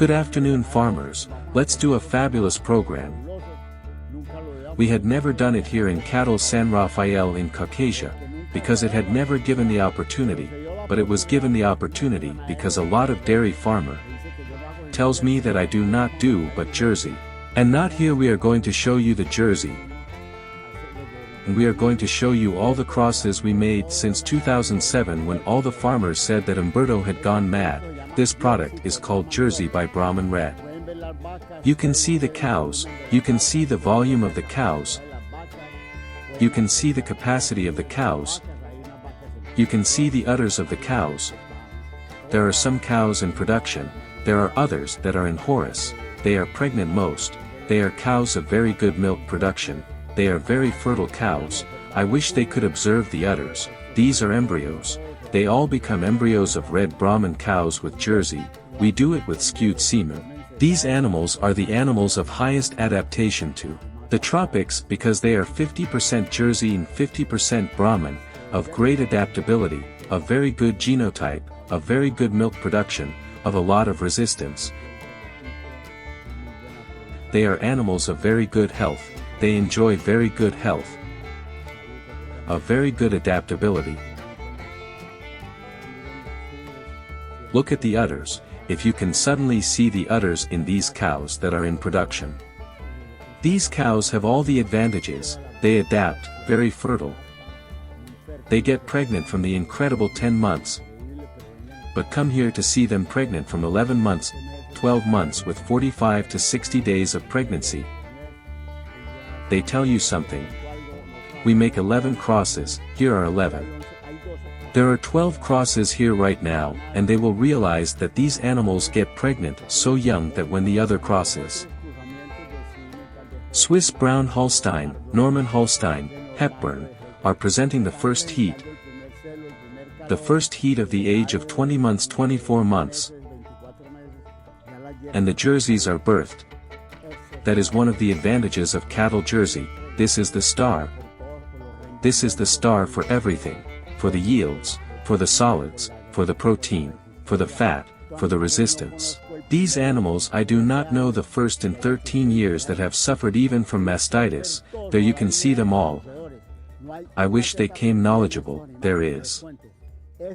Good afternoon, farmers. Let's do a fabulous program. We had never done it here in Cattle San Rafael in Caucasia, because it had never given the opportunity, but it was given the opportunity because a lot of dairy farmer tells me that I do not do but Jersey. And not here we are going to show you the Jersey. And we are going to show you all the crosses we made since 2007 when all the farmers said that Humberto had gone mad. This product is called Jersey by Brahman Red. You can see the cows, you can see the volume of the cows, you can see the capacity of the cows, you can see the udders of the cows. There are some cows in production, there are others that are in Horus, they are pregnant most, they are cows of very good milk production, they are very fertile cows. I wish they could observe the udders. These are embryos. They all become embryos of red Brahman cows with Jersey. We do it with skewed semen. These animals are the animals of highest adaptation to the tropics because they are 50% Jersey and 50% Brahman, of great adaptability, of very good genotype, of very good milk production, of a lot of resistance. They are animals of very good health. They enjoy very good health, of very good adaptability. Look at the udders, if you can suddenly see the udders in these cows that are in production. These cows have all the advantages, they adapt, very fertile. They get pregnant from the incredible 10 months. But come here to see them pregnant from 11 months, 12 months with 45 to 60 days of pregnancy. They tell you something. We make 11 crosses, here are 11. There are 12 crosses here right now, and they will realize that these animals get pregnant so young that when the other crosses. Swiss Brown Holstein, Norman Holstein, Hepburn, are presenting the first heat. The first heat of the age of 20 months 24 months. And the Jerseys are birthed. That is one of the advantages of cattle Jersey. This is the star. This is the star for everything, for the yields, for the solids, for the protein, for the fat, for the resistance. These animals I do not know the first in 13 years that have suffered even from mastitis. There you can see them all. I wish they came knowledgeable. There is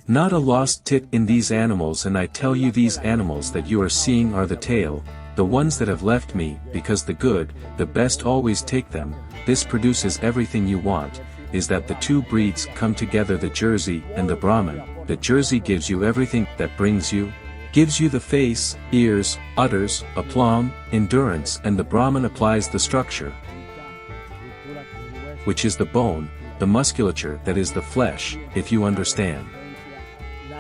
not a lost tit in these animals, and I tell you these animals that you are seeing are the tail, the ones that have left me, because the good, the best always take them. This produces everything you want, is that the two breeds come together, the Jersey and the Brahman. The Jersey gives you everything that gives you the face, ears, udders, aplomb, endurance, and the Brahman applies the structure, which is the bone, the musculature that is the flesh, if you understand.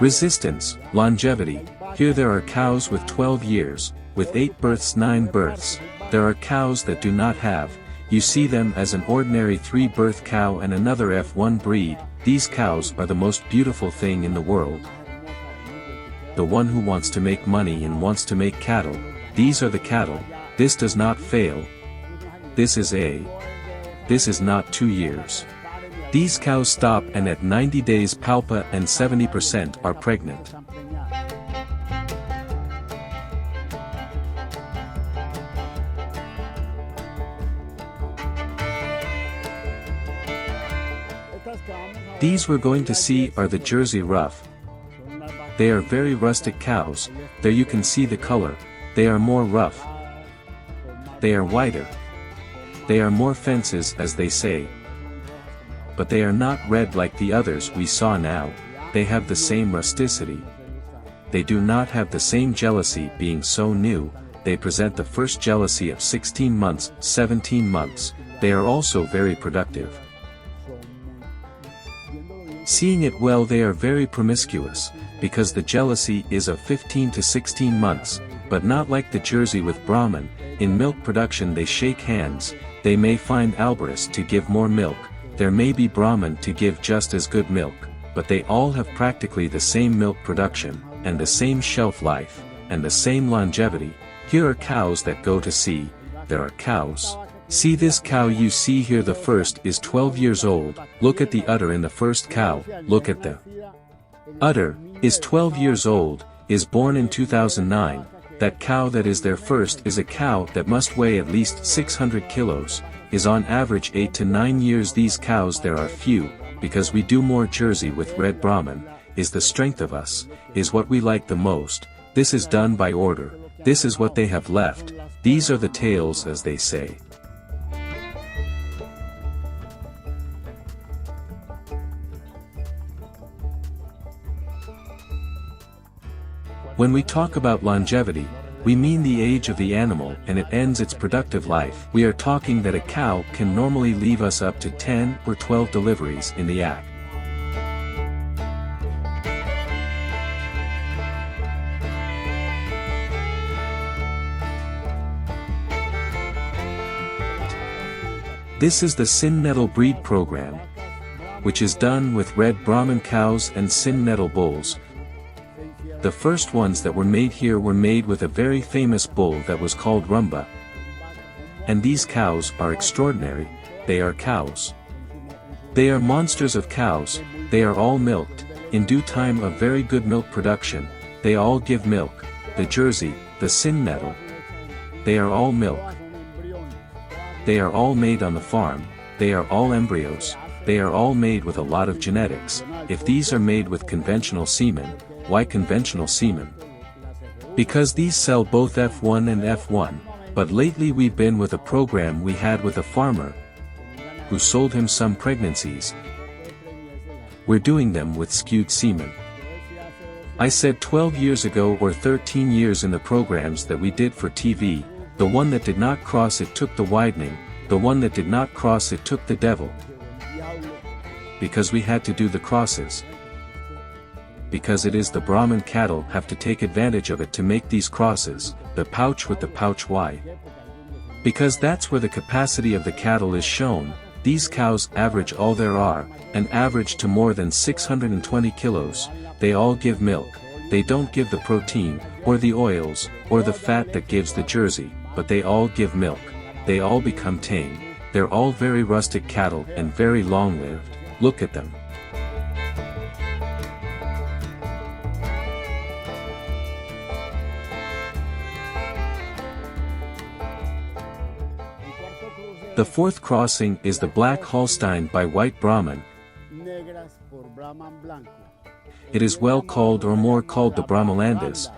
Resistance, longevity, here there are cows with 12 years, with 8 births 9 births, there are cows that do not have, you see them as an ordinary 3-birth cow and another F1 breed. These cows are the most beautiful thing in the world. The one who wants to make money and wants to make cattle, these are the cattle. This does not fail. This is not 2 years. These cows stop, and at 90 days palpa and 70% are pregnant. These we're going to see are the Jersey Rough. They are very rustic cows. There you can see the color. They are more rough. They are whiter. They are more fences, as they say. But they are not red like the others we saw now. They have the same rusticity. They do not have the same jealousy being so new. They present the first jealousy of 16 months, 17 months. They are also very productive. Seeing it well, they are very promiscuous, because the jealousy is of 15 to 16 months, but not like the Jersey with Brahman. In milk production they shake hands. They may find Albarus to give more milk, there may be Brahman to give just as good milk, but they all have practically the same milk production, and the same shelf life, and the same longevity. Here are cows that go to sea. There are cows. See this cow you see here, the first is 12 years old. Look at the udder in the first cow. Look at the udder, is 12 years old, is born in 2009. That cow that is there first is a cow that must weigh at least 600 kilos, is on average 8 to 9 years. These cows there are few, because we do more Jersey with Red Brahman, is the strength of us, is what we like the most. This is done by order, this is what they have left, these are the tails as they say. When we talk about longevity, we mean the age of the animal and it ends its productive life. We are talking that a cow can normally leave us up to 10 or 12 deliveries in the act. This is the Sin Nettle breed program, which is done with Red Brahman cows and Sin Nettle bulls. The first ones that were made here were made with a very famous bull that was called Rumba. And these cows are extraordinary, they are cows. They are monsters of cows, they are all milked, in due time of very good milk production, they all give milk, the Jersey, the Sin Nettle. They are all milk. They are all made on the farm, they are all embryos, they are all made with a lot of genetics. If these are made with conventional semen, why conventional semen? Because these sell both F1 and F1, but lately we've been with a program we had with a farmer who sold him some pregnancies. We're doing them with skewed semen. I said 12 years ago or 13 years in the programs that we did for TV, the one that did not cross it took the widening, the one that did not cross it took the devil. Because we had to do the crosses. Because it is the Brahman cattle have to take advantage of it to make these crosses, the pouch with the pouch. Why? Because that's where the capacity of the cattle is shown. These cows average all there are, an average to more than 620 kilos, they all give milk, they don't give the protein, or the oils, or the fat that gives the Jersey, but they all give milk, they all become tame, they're all very rustic cattle and very long-lived, look at them. The fourth crossing is the Black Holstein by White Brahman. It is well called or more called the Brahmalandas.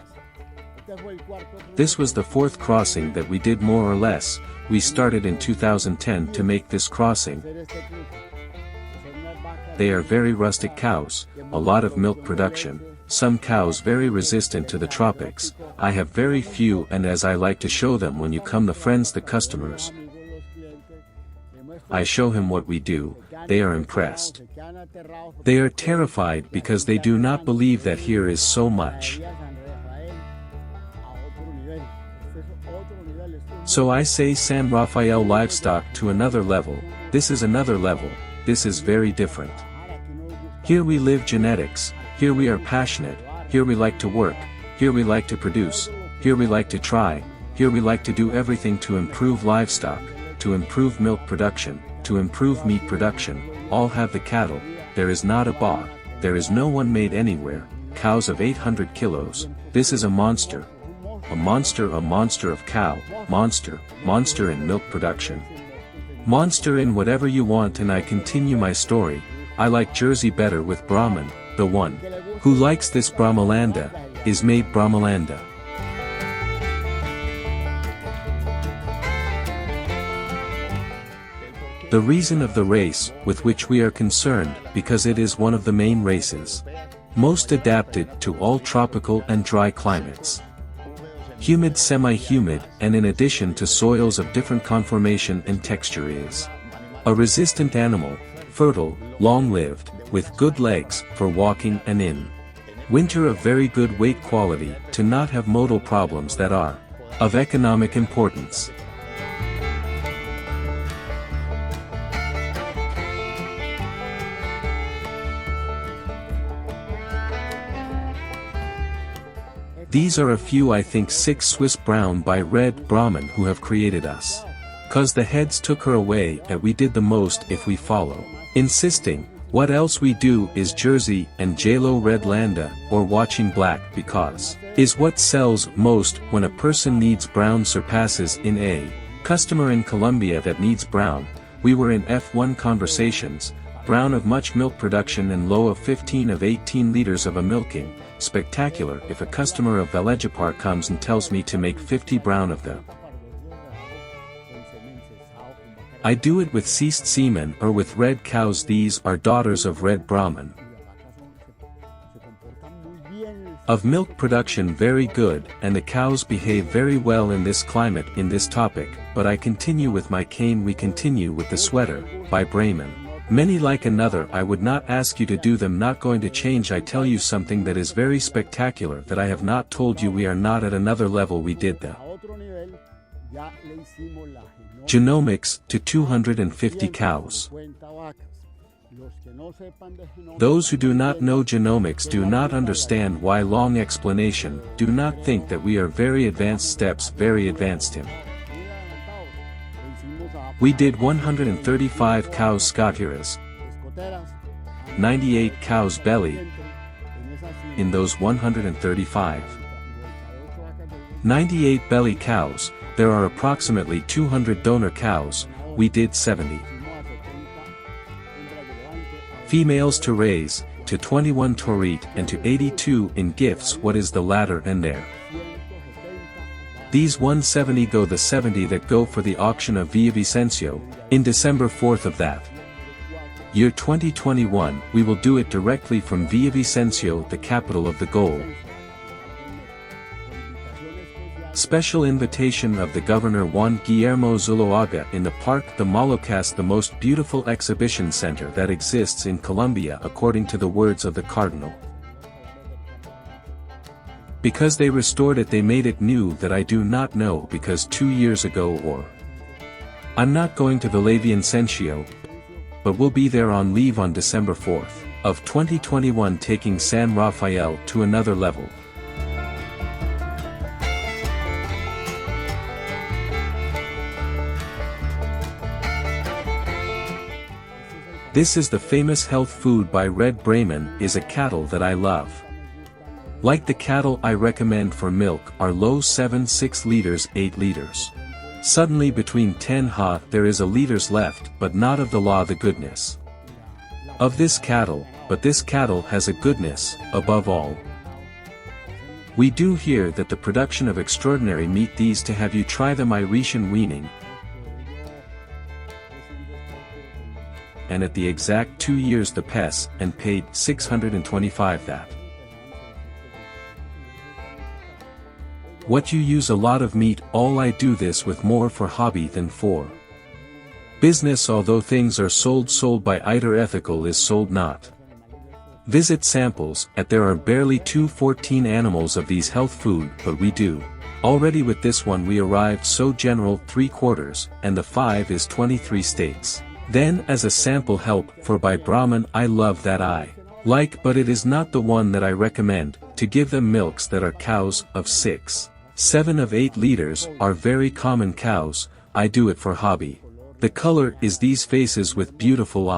This was the fourth crossing that we did more or less. We started in 2010 to make this crossing. They are very rustic cows, a lot of milk production, some cows very resistant to the tropics. I have very few, and as I like to show them when you come, the friends, the customers, I show him what we do, they are impressed. They are terrified because they do not believe that here is so much. So I say San Rafael livestock to another level, this is another level, this is very different. Here we live genetics, here we are passionate, here we like to work, here we like to produce, here we like to try, here we like to do everything to improve livestock, to improve milk production, to improve meat production, all have the cattle, there is not a bought, there is no one made anywhere, cows of 800 kilos, this is a monster. A monster of cow, monster in milk production. Monster in whatever you want, and I continue my story, I like Jersey better with Brahman, the one who likes this Brahmalanda, is made Brahmalanda. The reason of the race, with which we are concerned, because it is one of the main races. Most adapted to all tropical and dry climates. Humid, semi-humid, and in addition to soils of different conformation and texture is. A resistant animal, fertile, long-lived, with good legs, for walking and in. Winter of very good weight quality, to not have modal problems that are. Of economic importance. These are a few, I think 6 Swiss brown by Red Brahman who have created us. Cause the heads took her away and we did the most if we follow. Insisting, what else we do is Jersey and JLo Red Landa, or watching black because. is what sells most when a person needs brown surpasses in a customer in Colombia that needs brown. We were in F1 conversations, brown of much milk production and low of 15 of 18 liters of a milking, spectacular if a customer of Valledupar comes and tells me to make 50 brown of them. I do it with ceased semen or with red cows. These are daughters of red Brahman. Of milk production very good, and the cows behave very well in this climate in this topic, but I continue with my cane. We continue with the sweater, by Brahman. Many like another. I would not ask you to do them, not going to change. I tell you something that is very spectacular that I have not told you. We are not at another level. We did the genomics to 250 cows. Those who do not know genomics do not understand why. Long explanation. Do not think that we are very advanced steps, very advanced him. We did 135 cows scoteras, 98 cows belly, in those 135. 98 belly cows, there are approximately 200 donor cows, we did 70. Females to raise, to 21 to read and to 82 in gifts. What is the latter and there? These 170 go the 70 that go for the auction of Villavicencio, in December 4th of that year 2021, we will do it directly from Villavicencio, the capital of the gold. Special invitation of the Governor Juan Guillermo Zuloaga in the Park the Moluccas, the most beautiful exhibition center that exists in Colombia according to the words of the Cardinal. Because they restored it, they made it new. That I do not know, because 2 years ago or I'm not going to Villavicencio, but will be there on leave on December 4th of 2021, taking San Rafael to another level. This is the famous health food by Red Brahman, is a cattle that I love. Like the cattle I recommend for milk are low 7 6 liters 8 liters. Suddenly between 10 ha there is a liters left, but not of the law the goodness of this cattle, but this cattle has a goodness, above all. We do hear that the production of extraordinary meat. These to have you try them. Iretian weaning, and at the exact 2 years the pes, and paid 625 that. What you use a lot of meat. All I do this with more for hobby than for business. Although things are sold by either ethical is sold not. Visit samples, at there are barely 214 animals of these health food, but we do. Already with this one we arrived so general 3/4, and the 5 is 23 states. Then as a sample help, for by Brahman I love that I like, but it is not the one that I recommend, to give them milks that are cows, of 6, 7 of 8 liters, are very common cows. I do it for hobby. The color is these faces with beautiful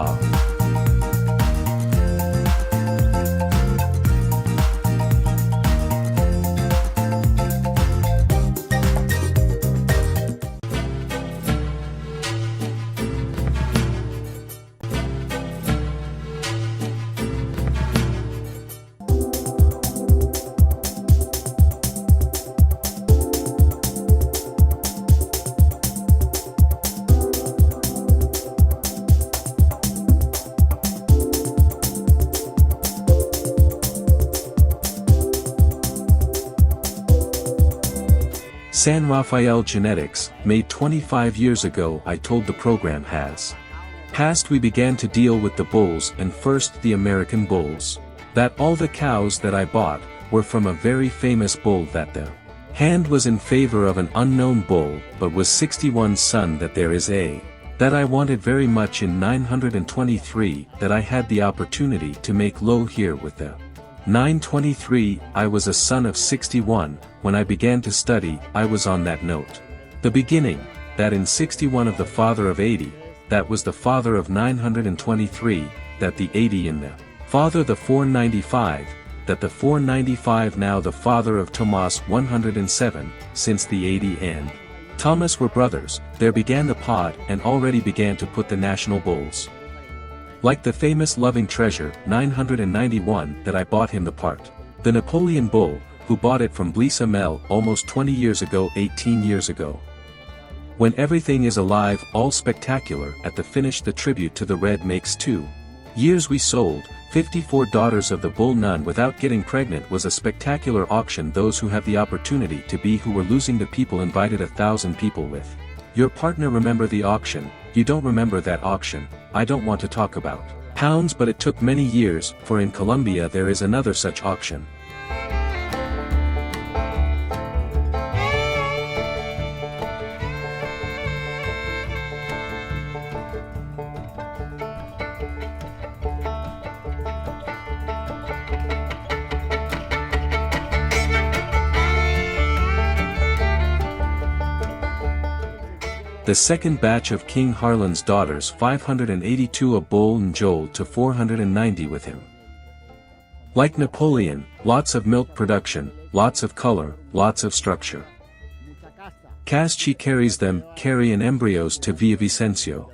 San Rafael Genetics, made 25 years ago. I told the program has passed. We began to deal with the bulls, and first the American bulls. That all the cows that I bought, were from a very famous bull. That the hand was in favor of an unknown bull, but was 61 son. That there is a that I wanted very much in 923, that I had the opportunity to make low here with the 923, I was a son of 61, when I began to study, I was on that note. The beginning, that in 61 of the father of 80, that was the father of 923, that the 80 in the father the 495, that the 495 now the father of Tomas 107, since the 80 and Thomas were brothers, there began the pod and already began to put the national bulls. Like the famous loving treasure 991 that I bought him the part. The Napoleon bull, who bought it from Blisa Mel almost 20 years ago 18 years ago. When everything is alive all spectacular at the finish the tribute to the red makes 2 years we sold, 54 daughters of the bull none without getting pregnant was a spectacular auction those who have the opportunity to be who were losing the people invited 1,000 people with. Your partner remember the auction, you don't remember that auction, I don't want to talk about pounds but it took many years for in Colombia there is another such auction. The second batch of King Harlan's daughters 582 a bull and Joel to 490 with him. Like Napoleon, lots of milk production, lots of color, lots of structure. Caschi carries them, carry in embryos to Villavicencio.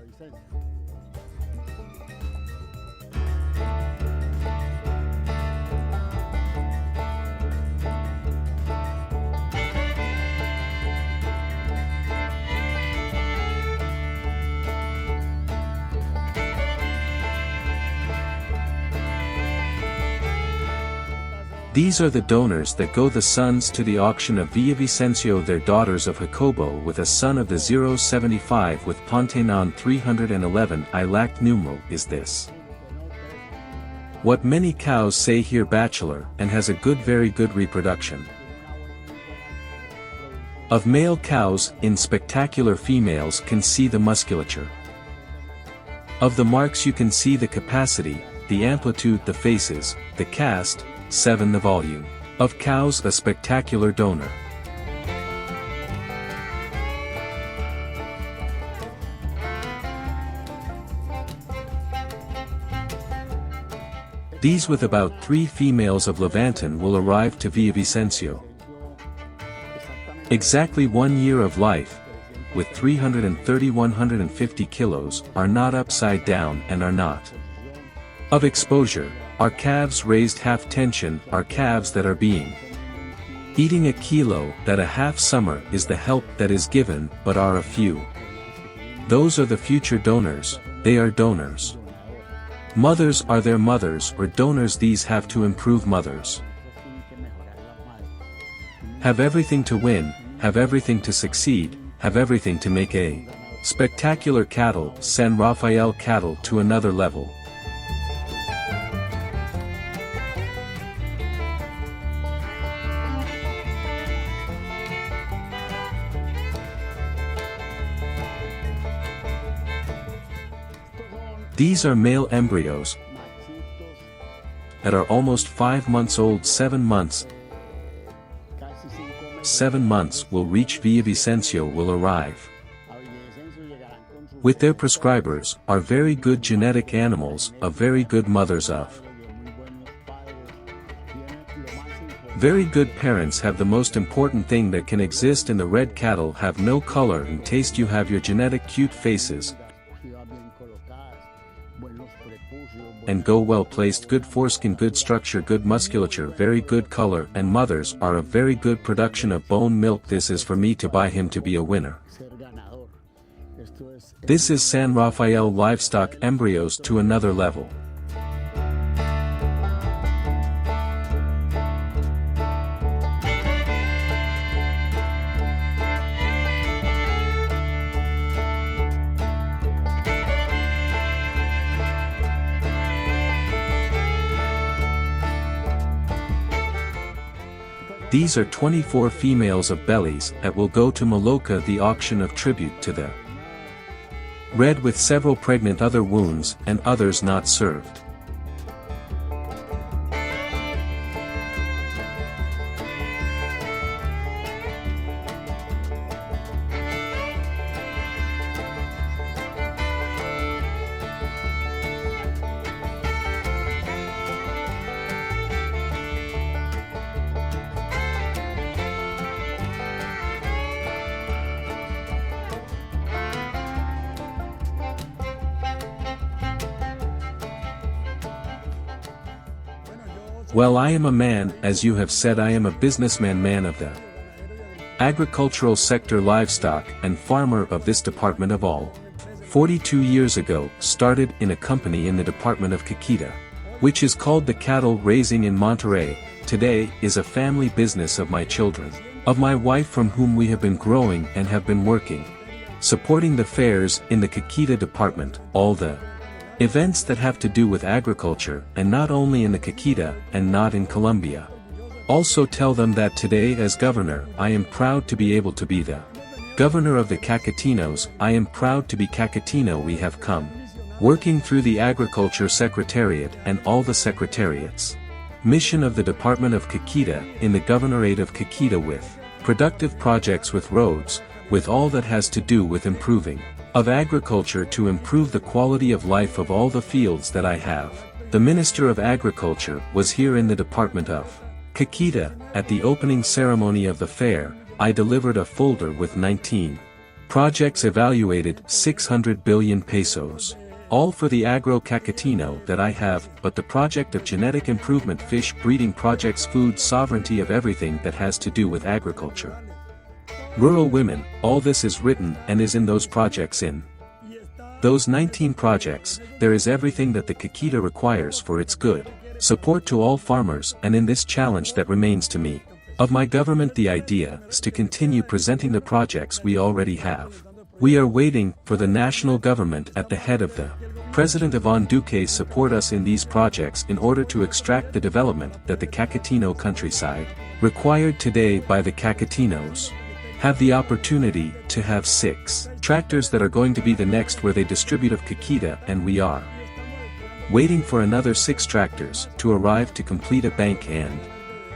These are the donors that go the sons to the auction of Villavicencio their daughters of Jacobo with a son of the 075 with Pontenon 311 I lacked numeral is this. What many cows say here bachelor and has a good very good reproduction. Of male cows in spectacular females can see the musculature. Of the marks you can see the capacity, the amplitude the faces, the cast, 7 the volume. Of cows a spectacular donor. These with about 3 females of Levantin will arrive to Villavicencio. Exactly 1 year of life, with 330-150 kilos, are not upside down and are not. Of exposure, are calves raised half tension, are calves that are being eating a kilo that a half summer is the help that is given but are a few. Those are the future donors, they are donors. Mothers are their mothers or donors these have to improve mothers. Have everything to win, have everything to succeed, have everything to make a spectacular cattle, San Rafael cattle to another level. These are male embryos that are almost 5 months old 7 months. 7 months will reach Villavicencio will arrive. With their prescribers, are very good genetic animals, of very good mothers of. Very good parents have the most important thing that can exist in the red cattle have no color and taste you have your genetic cute faces. And go well placed good foreskin good structure good musculature very good color and mothers are a very good production of bone milk this is for me to buy him to be a winner. This is San Rafael livestock embryos to another level. These are 24 females of bellies that will go to Maloca the auction of tribute to the red with several pregnant other wounds and others not served. Well, I am a man, as you have said, I am a businessman, man of the agricultural sector, livestock and farmer of this department of all. 42 years ago, started in a company in the department of Caqueta, which is called the cattle raising in Monterrey. Today is a family business of my children, of my wife, from whom we have been growing and have been working, supporting the fairs in the Caqueta department, all the events that have to do with agriculture, and not only in the Caqueta and not in Colombia. Also tell them that today as governor, I am proud to be able to be the governor of the Caquetinos. I am proud to be Caquetino. We have come working through the Agriculture Secretariat and all the secretariats. Mission of the Department of Caqueta in the Governorate of Caqueta with productive projects, with roads, with all that has to do with improving of agriculture, to improve the quality of life of all the fields that I have. The Minister of Agriculture was here in the Department of Caqueta. At the opening ceremony of the fair, I delivered a folder with 19 projects evaluated 600 billion pesos. All for the agro-Caquetino that I have, but the project of genetic improvement, fish breeding projects, food sovereignty, of everything that has to do with agriculture. Rural women, all this is written and is in those projects. In those 19 projects, there is everything that the Caqueta requires for its good support to all farmers. And in this challenge that remains to me of my government, the idea is to continue presenting the projects we already have. We are waiting for the national government at the head of the President Iván Duque support us in these projects in order to extract the development that the Caquetino countryside required today by the Caquetinos. Have the opportunity to have 6 tractors that are going to be the next where they distribute of Caqueta, and we are waiting for another 6 tractors to arrive to complete a bank and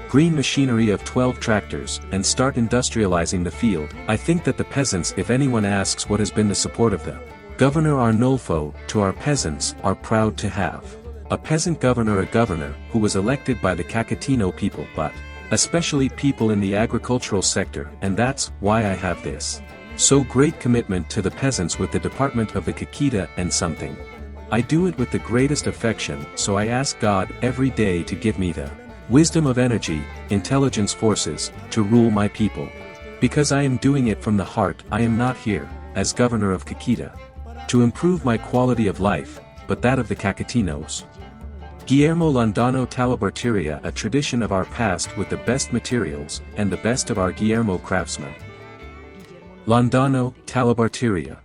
green machinery of 12 tractors and start industrializing the field. I think that the peasants, if anyone asks what has been the support of the Governor Arnulfo to our peasants, are proud to have a peasant governor, a governor who was elected by the Caquetino people, but especially people in the agricultural sector, and that's why I have this so great commitment to the peasants with the Department of the Caqueta, and something I do it with the greatest affection. So I ask God every day to give me the wisdom of energy, intelligence, forces, to rule my people. Because I am doing it from the heart. I am not here, as governor of Caqueta, to improve my quality of life, but that of the Caquetinos. Guillermo Landano Talabarteria, a tradition of our past with the best materials, and the best of our Guillermo craftsmen. Landano Talabarteria.